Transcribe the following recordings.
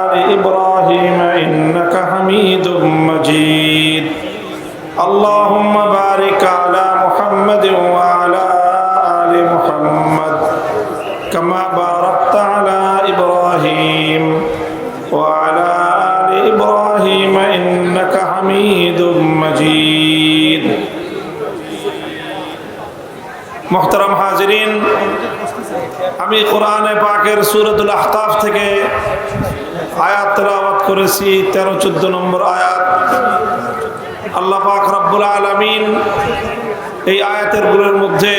آل إبراهيم إنك حميد مجيد اللهم بارك على محمد وعلى آل محمد كما باركت على إبراهيم وعلى آل إبراهيم إنك حميد مجيد محترم حاضرين আমি কোরআনে পাকের সূরাতুল আহকাফ থেকে আয়াত তেলাওয়াত করেছি 13-14 নম্বর আয়াত। আল্লাহ পাক রব্বুল আলামিন এই আয়াতের গুলোর মধ্যে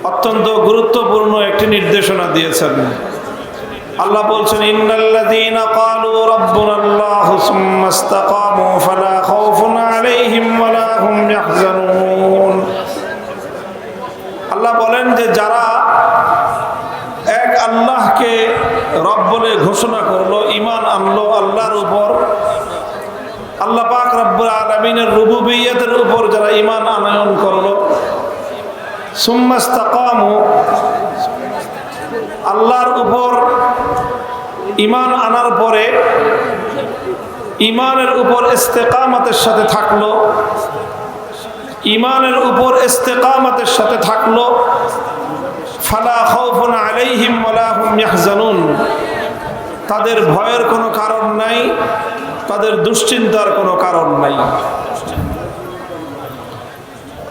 অত্যন্ত গুরুত্বপূর্ণ একটি নির্দেশনা দিয়েছেন। আল্লাহ বলছেন ইন্নাল্লাযীনা ক্বালু রাব্বুনাল্লাহু সুম্মা ইসতাকামু ফালা খাউফুন আলাইহিম ওয়ালা হুম ইয়াহজানুন। আল্লাহ বলেন যে যারা এক আল্লাহকে রব বলে ঘোষণা করলো, ঈমান আনলো আল্লাহর উপর, আল্লাহ পাক রব্বুল আলামিনের রুবুবিয়্যতের উপর যারা ঈমান আনয়ন করলো, সুম্মা ইসতাকামু আল্লাহর উপর ঈমান আনার পরে ঈমানের উপর ইস্তেকামতের সাথে থাকলো, ঈমানের উপর ইস্তেকামতের সাথে থাকলো, ফালা খাউফুন আলাইহিম ওয়ালা হুম ইয়াহজানুন, তাদের ভয়ের কোনো কারণ নাই, তাদের দুশ্চিন্তার কোনো কারণ নাই।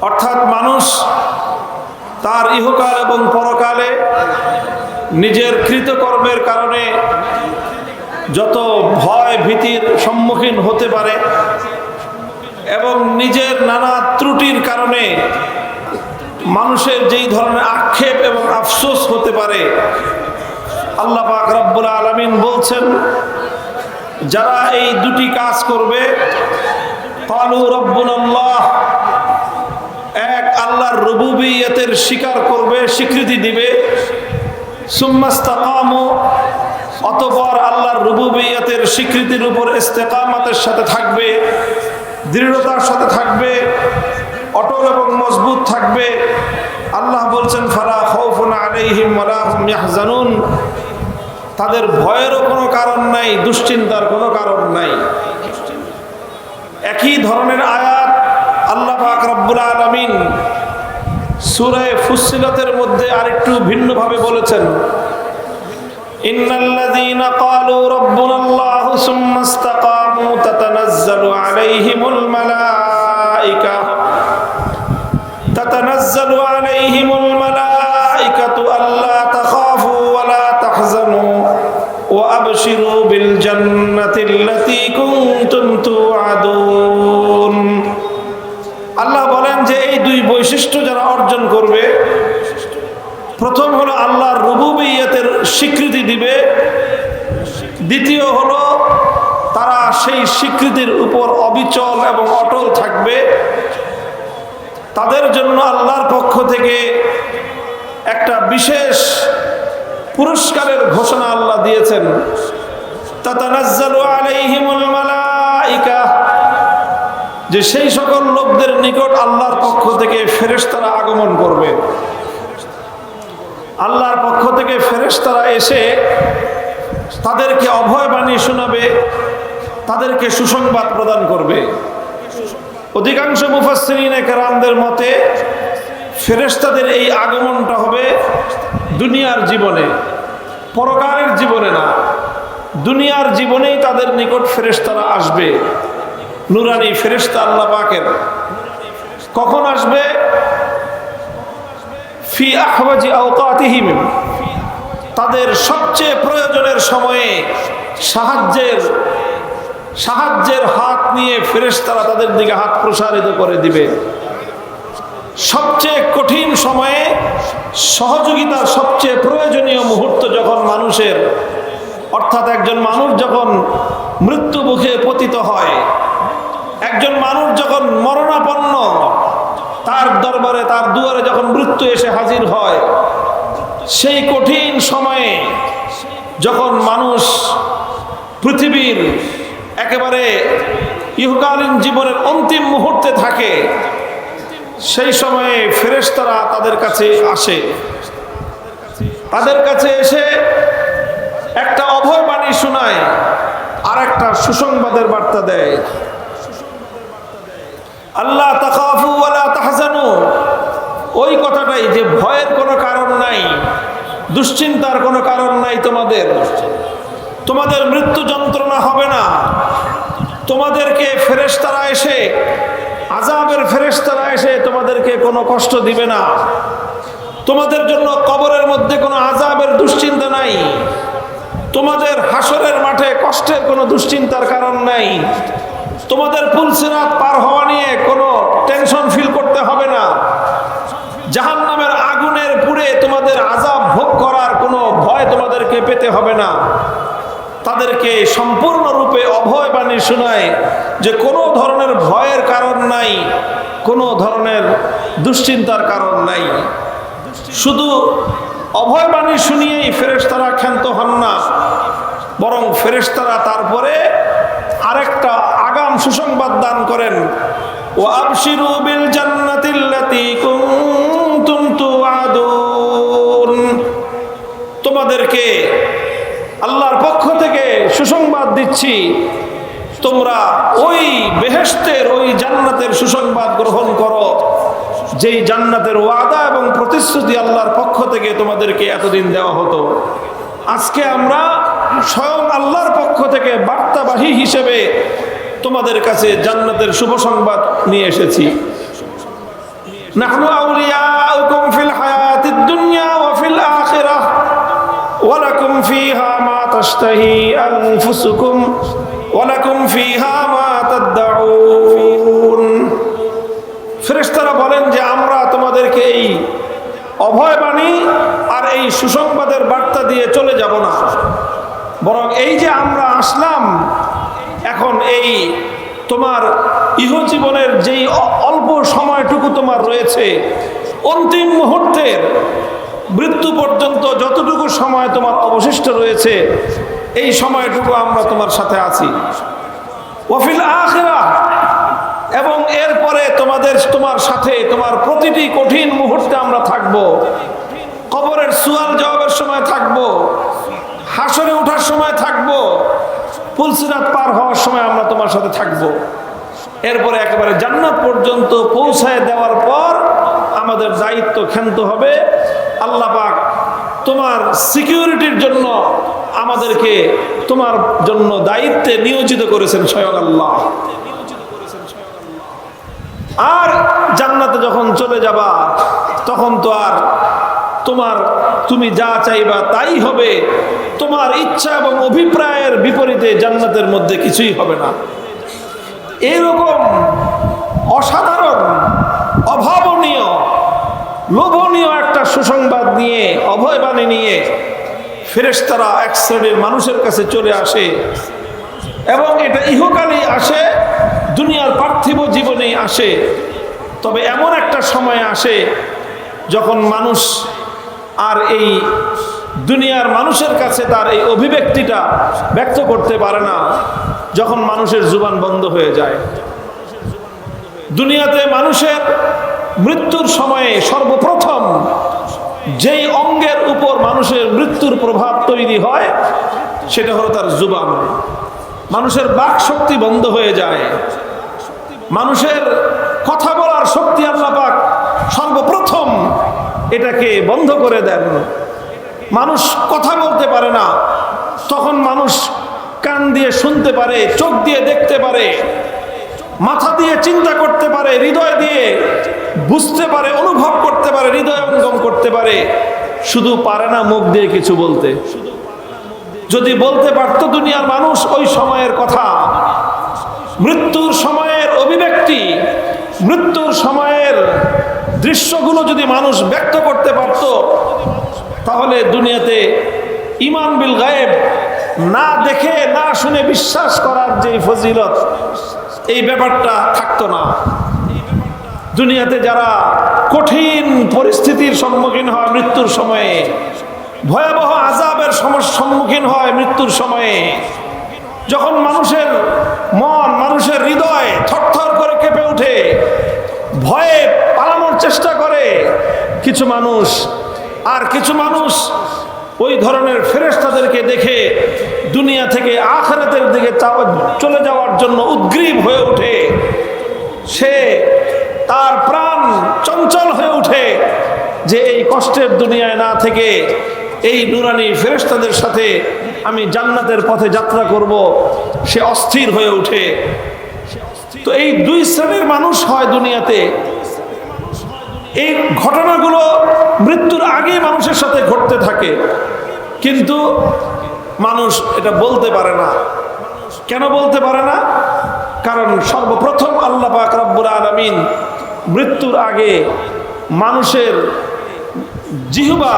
অর্থাৎ মানুষ তার ইহকাল এবং পরকালে নিজের কৃতকর্মের কারণে যত ভয় ভীতির সম্মুখীন হতে পারে এবং নিজের নানা ত্রুটির কারণে মানুষের যেই ধরনের আক্ষেপ এবং আফসোস হতে পারে, আল্লাহ পাক রব্বুল আলামিন বলছেন যারা এই দুটি কাজ করবে, ক্বালু রাব্বুনাল্লাহ, এক আল্লাহর রুবুবিয়্যতের স্বীকার করবে, স্বীকৃতি দিবে, সুম্মা ইসতাকামু, অতঃপর আল্লাহর রুবুবিয়্যতের স্বীকৃতির উপর ইস্তেকামতের সাথে থাকবে, দৃঢ়তার সাথে থাকবে, অটল এবং মজবুত থাকবে। আল্লাহ বলছেন ফালা খাউফুন আলাইহিম ওয়ালা হুম ইয়াহজানুন, তাদের ভয়েরও কোনো কারণ নাই, দুশ্চিন্তার কোনো কারণ নাই। একই ধরনের আয়াত আল্লাহ পাক রব্বুল আলামিন সূরা ফুসসিলাতের মধ্যে আরেকটু ভিন্নভাবে বলেছেন ইন্নাল্লাযীনা ক্বালু রাব্বুনাল্লাহু সুম্মা ইসতাকামু তাতানাজ্জালু আলাইহিমুল মালাঈকাতু আল্লা তাখাফু ওয়া লা তাহজানু ওয়া আবশিরু বিল জান্নাতিল্লাতী কুনতুম তুআদুন। আল্লাহ বলেন যে এই দুই বৈশিষ্ট্য যারা অর্জন করবে, প্রথম হলো আল্লাহর রুবুবিয়্যতের স্বীকৃতি দিবে, দ্বিতীয় হলো তারা সেই স্বীকৃতির উপর অবিচল এবং অটল থাকবে। তাদের জন্য আল্লাহর পক্ষ থেকে একটা বিশেষ পুরস্কারের ঘোষণা আল্লাহ দিয়েছেন। তাতানাজ্জালু আলাইহিমুল মালাঈকা, যে সেই সকল লোকদের নিকট আল্লাহর পক্ষ থেকে ফেরেশতারা আগমন করবে। আল্লাহর পক্ষ থেকে ফেরেশতারা এসে তাদেরকে অভয় বাণী শোনাবে, তাদেরকে সুসংবাদ প্রদান করবে। অধিকাংশ মুফাসসিরিনে কেরামদের মতে ফেরেশতাদের এই আগমনটা হবে দুনিয়ার জীবনে, পরকালের জীবনে না, দুনিয়ার জীবনেই তাদের নিকট ফেরেশতারা আসবে। নূরানী ফেরেশতা আল্লাহ পাকের কখন আসবে? ফি আহওয়াজি আওকাতিহিম, তাদের সবচেয়ে প্রয়োজনের সময়ে সাহায্যের হাত নিয়ে ফেরেশতারা তাদের দিকে হাত প্রসারিত করে দিবে। সবচেয়ে কঠিন সময়ে সহযোগিতার সবচেয়ে প্রয়োজনীয় মুহূর্ত যখন মানুষের, অর্থাৎ একজন মানুষ যখন মৃত্যু মুখে পতিত হয়, একজন মানুষ যখন মরণাপন্ন, তার দরবারে, তার দুয়ারে যখন মৃত্যু এসে হাজির হয়, সেই কঠিন সময়ে যখন মানুষ পৃথিবীর একেবারে ইহকালীন জীবনের অন্তিম মুহূর্তে থাকে, সেই সময়ে ফেরেশতারা তাদের কাছে আসে। তাদের কাছে এসে একটা অভয় বাণী আরেকটা সুসংবাদের বার্তা দেয়, আল্লাহ তাখাফু ওয়ালা তাহজানু। ওই কথাটাই যে ভয়ের কোনো কারণ নাই, দুশ্চিন্তার কোনো কারণ নাই। তোমাদের মৃত্যু যন্ত্রণা হবে না। তোমাদেরকে ফেরেশতারা এসে, আযাবের ফেরেশতারা এসে তোমাদেরকে কোনো কষ্ট দিবে না। তোমাদের জন্য কবরের মধ্যে কোনো আযাবের দুশ্চিন্তা নাই। তোমাদের হাসরের মাঠে কষ্টের কোনো দুশ্চিন্তার কারণ নাই। তোমাদের পুলসিরাত পার হওয়া নিয়ে কোনো টেনশন ফিল করতে হবে না। জাহান্নামের আগুনের পুড়ে তোমাদের আযাব ভোগ করার কোনো ভয় তোমাদেরকে পেতে হবে না। তাদেরকে সম্পূর্ণরূপে অভয় বাণী শোনায় যে কোনো ধরনের ভয়ের কারণ নাই, কোনো ধরনের দুশ্চিন্তার কারণ নাই। শুধু অভয় বাণী শুনিয়েই ফেরেশতারা ক্ষান্ত হন না, বরং ফেরেশতারা তারপরে আরেকটা আগাম সুসংবাদ দান করেন, ওয়া আবশিরু বিল জান্নাতিল্লাতী কুনতুম তুআদুন। তোমাদেরকে আল্লাহর পক্ষ থেকে সুসংবাদ দিচ্ছি, তোমরা ওই বেহেশতের, ওই জান্নাতের সুসংবাদ গ্রহণ করো, যেই জান্নাতের ওয়াদা এবং প্রতিশ্রুতি আল্লাহর পক্ষ থেকে তোমাদেরকে এতদিন দেওয়া হতো। আজকে আমরা স্বয়ং আল্লাহর পক্ষ থেকে বার্তাবাহী হিসেবে তোমাদের কাছে জান্নাতের শুভ সংবাদ নিয়ে এসেছি। নাহনু আউলিয়াউকুম ফিল হায়াতিদ দুনিয়া ওয়া ফিল আখিরাহ ওয়া লাকুম ফিহা মা তাশতাহি আনফুসুকুম ওয়া লাকুম ফিহা মা তাদউন। ফেরেশতারা বলেন যে আমরা তোমাদেরকে এই অভয় বাণী আর এই সুসংবাদের বার্তা দিয়ে চলে যাব না, বরং এই যে আমরা আসলাম, এখন এই তোমার ইহজীবনের যেই অল্প সময়টুকু তোমার রয়েছে, অন্তিম মুহূর্তের মৃত্যু পর্যন্ত যতটুকু সময় তোমার অবশিষ্ট রয়েছে, এই সময়টুকু আমরা তোমার সাথে আছি। ওয়াফিল আখিরাহ, এবং এরপরে তোমার সাথে তোমার প্রতিটি কঠিন মুহূর্তে আমরা থাকব। কবরের সুয়াল জবাবের সময় থাকব, হাসরে ওঠার সময় থাকব, পুলসিরাত পার হওয়ার সময় আমরা তোমার সাথে থাকব। এরপরে একেবারে জান্নাত পর্যন্ত পৌঁছায় দেওয়ার পর আমাদের দায়িত্ব ক্ষান্ত হবে। আল্লাহ পাক তোমার সিকিউরিটির জন্য আমাদেরকে তোমার জন্য দায়িত্বে নিয়োজিত করেছেন স্বয়ং আল্লাহ। আর জান্নাতে যখন চলে যাবা, তখন তো আর তুমি যা চাইবা তাই হবে। তোমার ইচ্ছা এবং অভিপ্রায়ের বিপরীতে জান্নাতের মধ্যে কিছুই হবে না। এরকম অসাধারণ, অভাবনীয়, লোভনীয় একটা সুসংবাদ নিয়ে, অভয় বাণী নিয়ে ফেরেশতারা এক শ্রেণীর মানুষের কাছে চলে আসে, এবং এটা ইহকালেই আসে, দুনিয়ার পার্থিব জীবনেই আসে। তবে এমন একটা সময় আসে যখন মানুষ আর এই দুনিয়ার মানুষের কাছে তার এই অভিব্যক্তিটা ব্যক্ত করতে পারে না, যখন মানুষের জুবান বন্ধ হয়ে যায়। দুনিয়াতে মানুষের মৃত্যুর সময়ে সর্বপ্রথম যেই অঙ্গের উপর মানুষের মৃত্যুর প্রভাব তৈরি হয়, সেটা হলো তার জুবান। মানুষের বাক শক্তি বন্ধ হয়ে যায়, মানুষের কথা বলার শক্তি আল্লাহ পাক সর্বপ্রথম এটাকে বন্ধ করে দেন। মানুষ কথা বলতে পারে না, তখন মানুষ কান দিয়ে শুনতে পারে, চোখ দিয়ে দেখতে পারে, মাথা দিয়ে চিন্তা করতে পারে, হৃদয় দিয়ে বুঝতে পারে, অনুভব করতে পারে, হৃদয়ঙ্গম করতে পারে, শুধু পারে না মুখ দিয়ে কিছু বলতে। যদি বলতে পারত দুনিয়ার মানুষ ওই সময়ের কথা, মৃত্যুর সময়ের অভিব্যক্তি, মৃত্যুর সময়ের দৃশ্যগুলো যদি মানুষ ব্যক্ত করতে পারত, তাহলে দুনিয়াতে ঈমান বিল গায়েব, না দেখে না শুনে বিশ্বাস করার যে ফজিলত, এই ব্যাপারটা থাকতো না। দুনিয়াতে যারা কঠিন পরিস্থিতির সম্মুখীন হয় মৃত্যুর সময়ে, ভয়াবহ আযাবের সম্মুখীন হয় মৃত্যুর সময়ে, যখন মানুষের মন, মানুষের হৃদয় থরথর করে কেঁপে ওঠে, ভয়ে পালানোর চেষ্টা করে কিছু মানুষ, আর কিছু মানুষ ওই ধরনের ফেরেশতাদেরকে দেখে দুনিয়া থেকে আখিরাতের দিকে চলে যাওয়ার জন্য উদ্গ্রীব হয়ে ওঠে, সে তার প্রাণ চঞ্চল হয়ে ওঠে যে এই কষ্টের দুনিয়ায় না থেকে এই নুরানি ফেরেশতাদের সাথে আমি জান্নাতের পথে যাত্রা করব, সে অস্থির হয়ে ওঠে। তো এই দুই শ্রেণীর মানুষ হয় দুনিয়াতে। এই ঘটনাগুলো মৃত্যুর আগে মানুষের সাথে ঘটতে থাকে, কিন্তু মানুষ এটা বলতে পারে না। কেন বলতে পারে না? কারণ সর্বপ্রথম আল্লাহ পাক রব্বুল আলামিন মৃত্যুর আগে মানুষের জিহ্বা